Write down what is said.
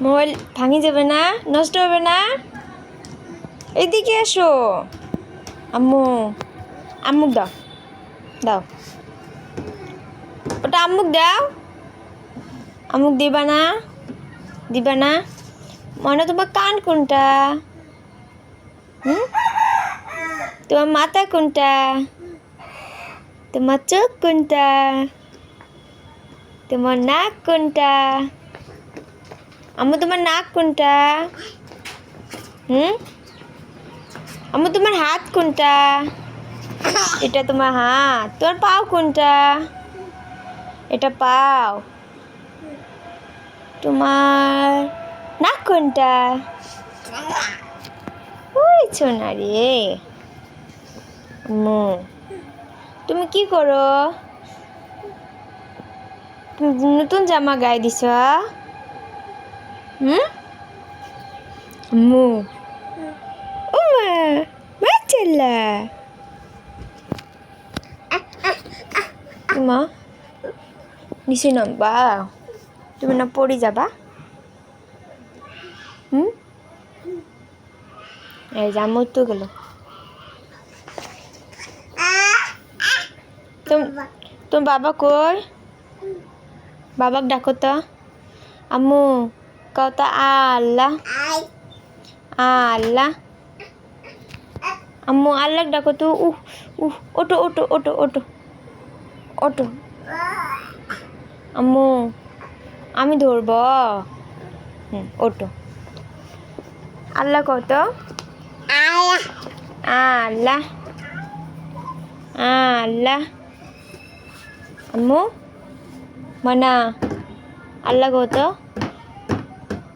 Mobile ভাঙি যাবে না, নষ্ট হবে না। এদিকে এসো। আম্মু, আম্মুক দাও, দাও ওটা আম্মুক দাও। আম্মুক দিবা না, দিবা না। মনে তোমার কান কোনটা? তোমার মাথা কোনটা? তোমার চোখ কোনটা? তোমার নাক কোনটা? আম্মু তোমার নাক কোনটা? আম্মু তোমার হাত কোনটা? এটা তোমার হাত। তোমার পাও কোনটা? এটা পাও। তোমার নাক কোনটা? ওই সোনা রে। আম্মু তুমি কি করো? তুমি নতুন জামা গায়ে দিছ? আম্মু ও মাশাআল্লাহ। মা নিচে নামবা? তুমি না পড়ে যাবা? এই জামু তো গেল। তোমার বাবা কই? বাবাকে ডাকো তো। আম্মু কও তো আল্লাহ, আল্লাহ। আম্মু আল্লাহ ডাকো তো। ওটো ওটো ওটো ওটো ওটো। আম্মু আমি ধরব। ওটো। আল্লাহ কত? আল্লাহ, আল্লাহ। আম্মু মানা আল্লাহ কত?